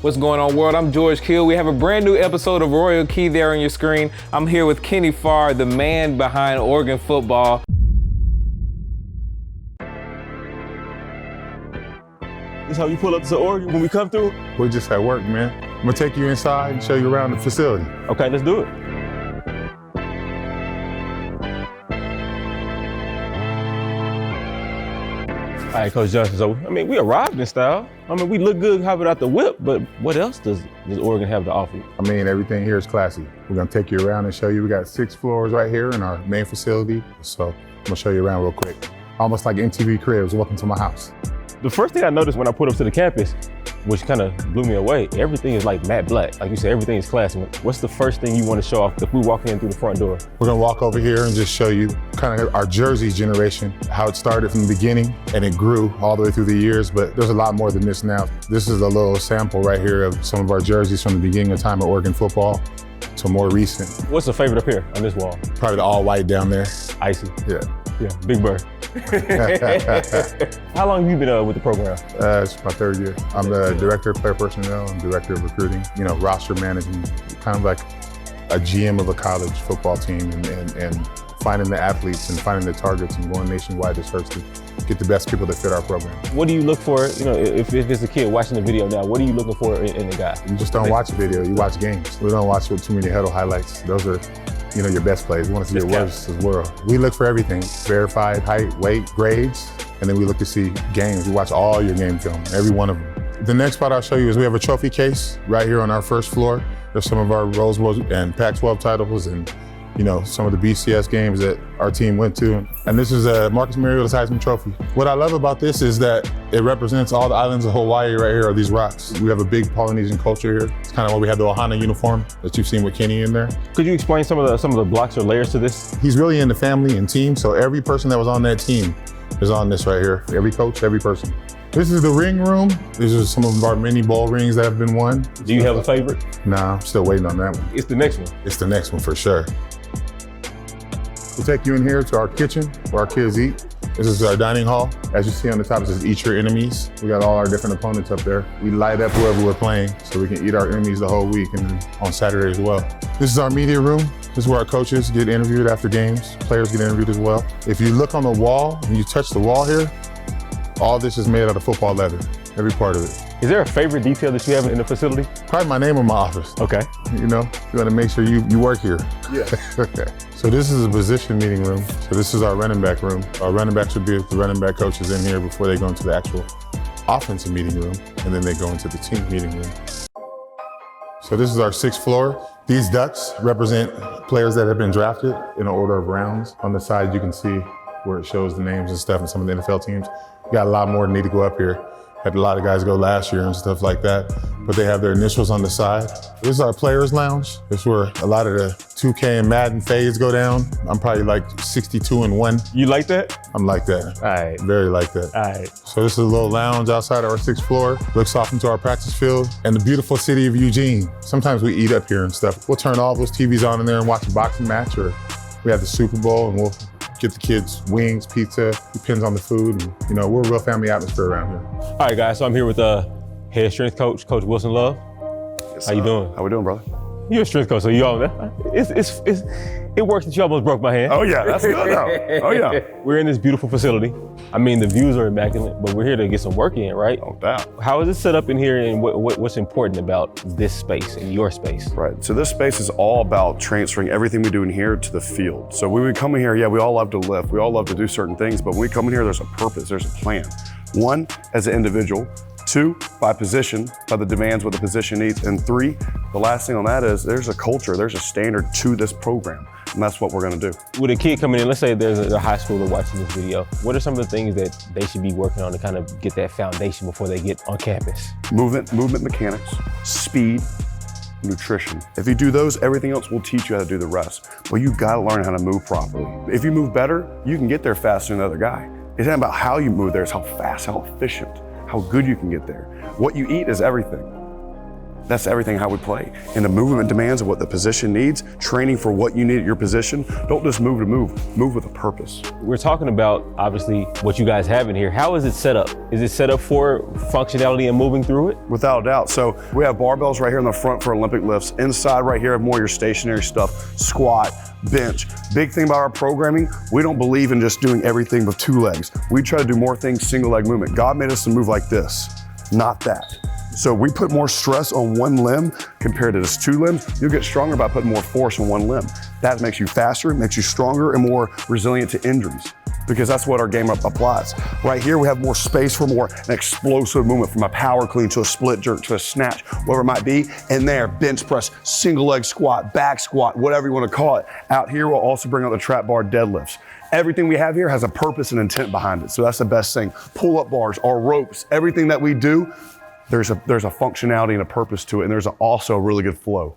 What's going on, world? I'm George Kill. We have a brand new episode of Royal Key there on your screen. I'm here with Kenny Farr, the man behind Oregon football. This how you pull up to Oregon when we come through? We're just at work, man. I'm gonna take you inside and show you around the facility. Okay, let's do it. All right, Coach Johnson, so, we arrived in style. We look good hopping out the whip, but what else does Oregon have to offer? Everything here is classy. We're gonna take you around and show you. We got 6 floors right here in our main facility. So I'm gonna show you around real quick. Almost like MTV Cribs, welcome to my house. The first thing I noticed when I pulled up to the campus, which kind of blew me away, everything is like matte black. Like you said, everything is classy. What's the first thing you want to show off if we walk in through the front door? We're gonna walk over here and just show you kind of our jersey generation, how it started from the beginning and it grew all the way through the years, but there's a lot more than this now. This is a little sample right here of some of our jerseys from the beginning of time of Oregon football to more recent. What's the favorite up here on this wall? Probably the all white down there. Icy. Yeah. Yeah, Big Bird. How long have you been with the program? It's my 3rd year. I'm the director of player personnel and director of recruiting, roster management, kind of like a GM of a college football team and finding the athletes and finding the targets and going nationwide to search to get the best people that fit our program. What do you look for, if it's a kid watching the video now, what are you looking for in a guy? You just don't watch a video, you watch games. We don't watch too many huddle highlights. Those are your best plays. We want to see your worst as well. We look for everything, verified height, weight, grades, and then we look to see games. We watch all your game film, every one of them. The next spot I'll show you is we have a trophy case right here on our first floor. There's some of our Rose Bowl and Pac-12 titles and some of the BCS games that our team went to. And this is a Marcus Mariota's Heisman Trophy. What I love about this is that it represents all the islands of Hawaii right here are these rocks. We have a big Polynesian culture here. It's kind of why we have the Ohana uniform that you've seen with Kenny in there. Could you explain some of the blocks or layers to this? He's really into family and team, so every person that was on that team is on this right here. Every coach, every person. This is the ring room. These are some of our mini bowl rings that have been won. Do you have a favorite? Nah, I'm still waiting on that one. It's the next one. It's the next one for sure. We'll take you in here to our kitchen where our kids eat. This is our dining hall. As you see on the top, it says eat your enemies. We got all our different opponents up there. We light up whoever we're playing so we can eat our enemies the whole week and on Saturday as well. This is our media room. This is where our coaches get interviewed after games. Players get interviewed as well. If you look on the wall and you touch the wall here, all this is made out of football leather, every part of it. Is there a favorite detail that you have in the facility? Probably my name on my office. Okay. You want to make sure you work here. Yeah. Okay. So this is a position meeting room. So this is our running back room. Our running backs would be with the running back coaches in here before they go into the actual offensive meeting room, and then they go into the team meeting room. So this is our 6th floor. These ducks represent players that have been drafted in an order of rounds. On the side, you can see where it shows the names and stuff and some of the NFL teams. We got a lot more that need to go up here. Had a lot of guys go last year and stuff like that, but they have their initials on the side. This is our players lounge. This is where a lot of the 2K and Madden fades go down. I'm probably like 62-1. You like that? I'm like that. All right. Very like that. All right. So this is a little lounge outside our 6th floor. Looks off into our practice field and the beautiful city of Eugene. Sometimes we eat up here and stuff. We'll turn all those TVs on in there and watch a boxing match, or we have the Super Bowl and we'll get the kids wings, pizza, depends on the food. And, we're a real family atmosphere around here. All right, guys, so I'm here with head strength coach, Coach Wilson Love. Yes, How you doing? How we doing, brother? You're a strength coach, so you all it works that you almost broke my hand. Oh yeah, that's good though. Oh yeah. We're in this beautiful facility. The views are immaculate, but we're here to get some work in, right? No doubt. How is it set up in here, and what's important about this space and your space? Right, so this space is all about transferring everything we do in here to the field. So when we come in here, we all love to lift, we all love to do certain things, but when we come in here, there's a purpose, there's a plan. 1, as an individual. 2, by position, by the demands what the position needs. And 3, the last thing on that is there's a culture, there's a standard to this program. And that's what we're gonna do. With a kid coming in, let's say there's a high schooler watching this video, what are some of the things that they should be working on to kind of get that foundation before they get on campus? Movement mechanics, speed, nutrition. If you do those, everything else will teach you how to do the rest. But you gotta learn how to move properly. If you move better, you can get there faster than the other guy. It's not about how you move there, it's how fast, how efficient, how good you can get there. What you eat is everything. That's everything how we play. And the movement demands of what the position needs, training for what you need at your position. Don't just move to move with a purpose. We're talking about, obviously, what you guys have in here. How is it set up? Is it set up for functionality and moving through it? Without a doubt. So we have barbells right here in the front for Olympic lifts. Inside right here, more your stationary stuff, squat, bench. Big thing about our programming, we don't believe in just doing everything with 2 legs. We try to do more things single leg movement. God made us to move like this, not that. So we put more stress on one limb compared to just 2 limbs. You'll get stronger by putting more force on one limb. That makes you faster, makes you stronger and more resilient to injuries, because that's what our game applies. Right here, we have more space for more an explosive movement, from a power clean to a split jerk to a snatch, whatever it might be. And there, bench press, single leg squat, back squat, whatever you want to call it. Out here, we'll also bring out the trap bar deadlifts. Everything we have here has a purpose and intent behind it. So that's the best thing. Pull-up bars, our ropes, everything that we do, there's a functionality and a purpose to it, and there's also a really good flow.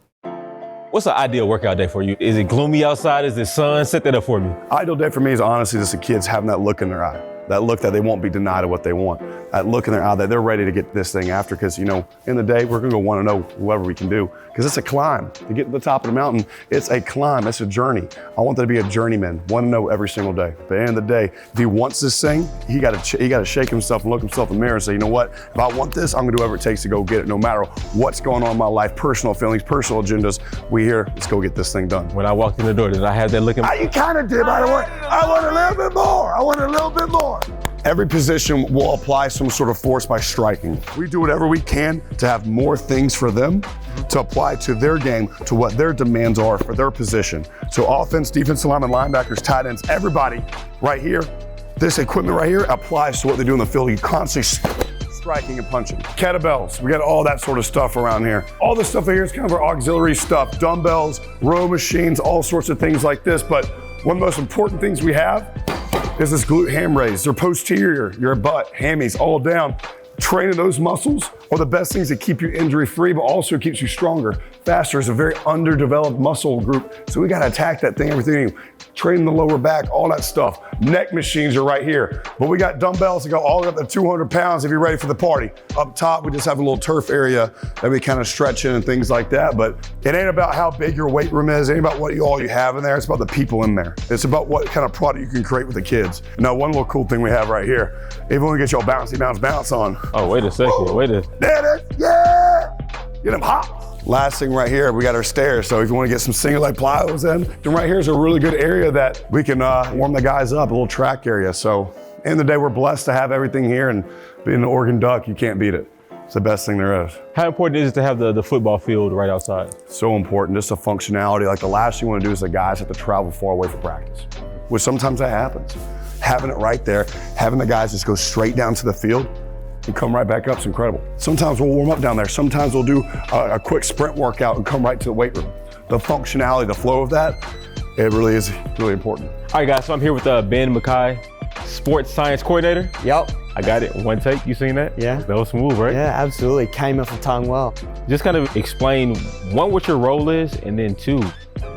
What's an ideal workout day for you? Is it gloomy outside? Is the sun? Set that up for me. Ideal day for me is honestly just the kids having that look in their eye. That look that they won't be denied of what they want. That look in their eye that they're ready to get this thing after, because, you know, in the day, we're gonna go want to know whatever we can do, because it's a climb. To get to the top of the mountain, it's a climb, it's a journey. I want them to be a journeyman, want to know every single day. But at the end of the day, if he wants this thing, he got to shake himself and look himself in the mirror and say, you know what, if I want this, I'm gonna do whatever it takes to go get it, no matter what's going on in my life, personal feelings, personal agendas. We here, let's go get this thing done. When I walked in the door, did I have that look in my You kind of did, by the way. I want a little bit more. I want a little bit more. Every position will apply some sort of force by striking. We do whatever we can to have more things for them to apply to their game, to what their demands are for their position. So offense, defensive linemen, linebackers, tight ends, everybody right here, this equipment right here applies to what they do in the field. You constantly striking and punching. Kettlebells, we got all that sort of stuff around here. All this stuff here is kind of our auxiliary stuff. Dumbbells, row machines, all sorts of things like this. But one of the most important things we have is this glute ham raise. They're posterior, your butt, hammies, all down. Training those muscles are the best things that keep you injury free, but also keeps you stronger, faster. It's a very underdeveloped muscle group. So we gotta attack that thing, everything. Training the lower back, all that stuff. Neck machines are right here. But we got dumbbells that go all the way up to 200 pounds if you're ready for the party. Up top, we just have a little turf area that we kind of stretch in and things like that. But it ain't about how big your weight room is. It ain't about what all you have in there. It's about the people in there. It's about what kind of product you can create with the kids. Now, one little cool thing we have right here, even when we get your bouncy bounce on. Oh, wait a second, wait a. There it is, yeah! Get them hot. Last thing right here, we got our stairs. So if you want to get some single leg plyos in, then right here is a really good area that we can warm the guys up, a little track area. So end of the day, we're blessed to have everything here, and being an Oregon Duck, you can't beat it. It's the best thing there is. How important is it to have the football field right outside? So important, just the functionality. Like the last thing you want to do is the guys have to travel far away for practice, which sometimes that happens. Having it right there, having the guys just go straight down to the field and come right back up is incredible. Sometimes we'll warm up down there. Sometimes we'll do a quick sprint workout and come right to the weight room. The functionality, the flow of that, it really is really important. All right, guys, so I'm here with Ben Mackay, Sports Science Coordinator. Yep. I got it, one take, you seen that? Yeah. That was smooth, right? Yeah, absolutely. Came off the tongue well. Just kind of explain, one, what your role is, and then two,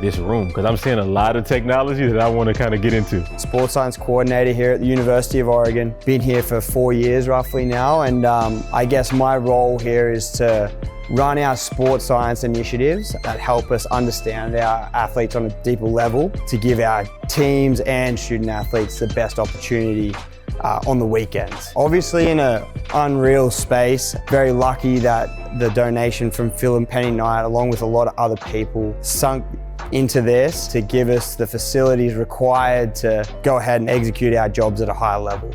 this room, because I'm seeing a lot of technology that I want to kind of get into. Sports Science Coordinator here at the University of Oregon. Been here for 4 years roughly now, and I guess my role here is to run our sports science initiatives that help us understand our athletes on a deeper level, to give our teams and student athletes the best opportunity on the weekends. Obviously in an unreal space, very lucky that the donation from Phil and Penny Knight, along with a lot of other people, sunk into this to give us the facilities required to go ahead and execute our jobs at a high level.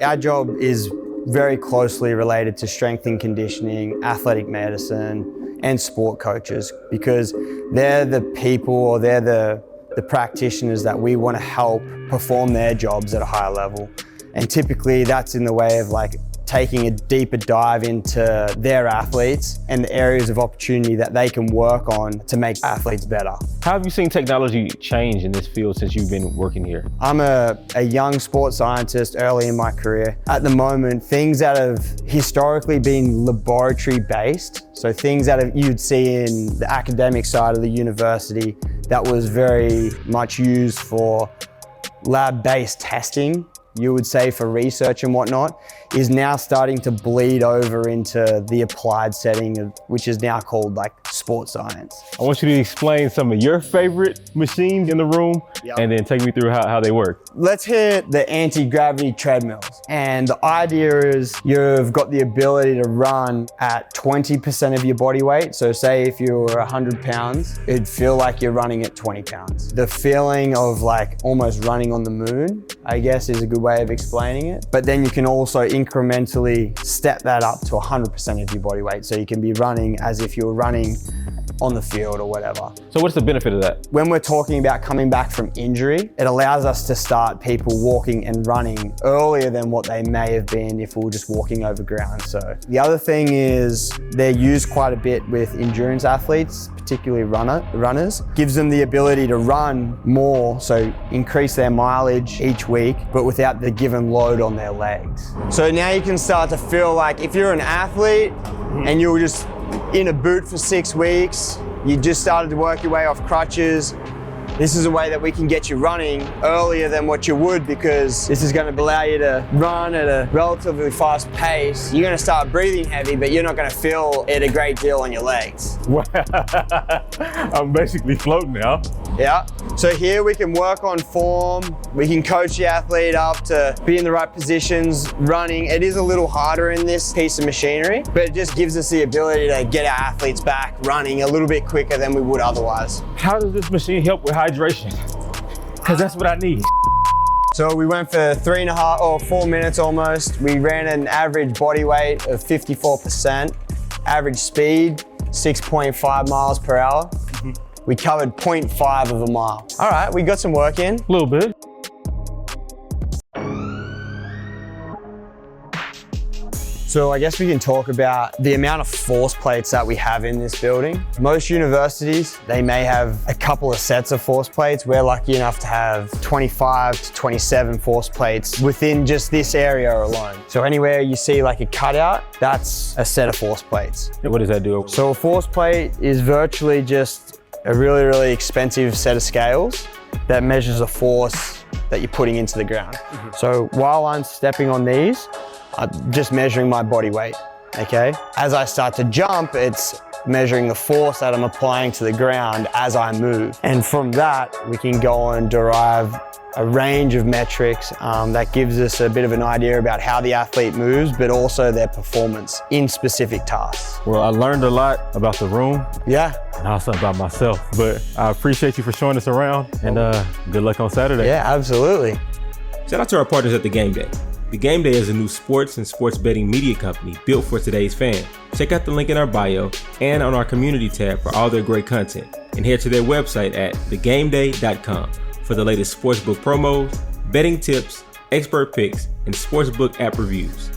Our job is very closely related to strength and conditioning, athletic medicine, and sport coaches, because they're the people, or they're the practitioners that we want to help perform their jobs at a high level. And typically that's in the way of like taking a deeper dive into their athletes and the areas of opportunity that they can work on to make athletes better. How have you seen technology change in this field since you've been working here? I'm a young sports scientist early in my career. At the moment, things that have historically been laboratory based, so things that you'd see in the academic side of the university that was very much used for lab-based testing, you would say, for research and whatnot, is now starting to bleed over into the applied setting, which is now called like sports science. I want you to explain some of your favorite machines in the room and then take me through how they work. Let's hit the anti-gravity treadmills. And the idea is you've got the ability to run at 20% of your body weight. So say if you were 100 pounds, it'd feel like you're running at 20 pounds. The feeling of like almost running on the moon, I guess, is a good way of explaining it. But then you can also incrementally step that up to 100% of your body weight. So you can be running as if you were running on the field or whatever. So what's the benefit of that? When we're talking about coming back from injury, it allows us to start people walking and running earlier than what they may have been if we were just walking over ground. So the other thing is they're used quite a bit with endurance athletes, particularly runners. Gives them the ability to run more, so increase their mileage each week, but without the given load on their legs. So now you can start to feel like if you're an athlete and you were just in a boot for 6 weeks, you just started to work your way off crutches, this is a way that we can get you running earlier than what you would, because this is going to allow you to run at a relatively fast pace. You're going to start breathing heavy, but you're not going to feel it a great deal on your legs. I'm basically floating now. Yeah. So here we can work on form. We can coach the athlete up to be in the right positions, running. It is a little harder in this piece of machinery, but it just gives us the ability to get our athletes back running a little bit quicker than we would otherwise. How does this machine help with hydration? Because that's what I need. So we went for 3.5 or 4 minutes almost. We ran an average body weight of 54%, average speed 6.5 miles per hour. We covered 0.5 of a mile. All right, we got some work in. A little bit. So I guess we can talk about the amount of force plates that we have in this building. Most universities, they may have a couple of sets of force plates. We're lucky enough to have 25 to 27 force plates within just this area alone. So anywhere you see like a cutout, that's a set of force plates. What does that do? So a force plate is virtually just a really, really expensive set of scales that measures the force that you're putting into the ground. So while I'm stepping on these, I'm just measuring my body weight, okay? As I start to jump, it's measuring the force that I'm applying to the ground as I move. And from that, we can go and derive a range of metrics that gives us a bit of an idea about how the athlete moves, but also their performance in specific tasks. Well, I learned a lot about the room. Yeah. And also about myself, but I appreciate you for showing us around, and good luck on Saturday. Yeah, absolutely. Shout out to our partners at The Game Day. The Game Day is a new sports and sports betting media company built for today's fan. Check out the link in our bio and on our community tab for all their great content, and head to their website at thegameday.com for the latest sportsbook promos, betting tips, expert picks, and sportsbook app reviews.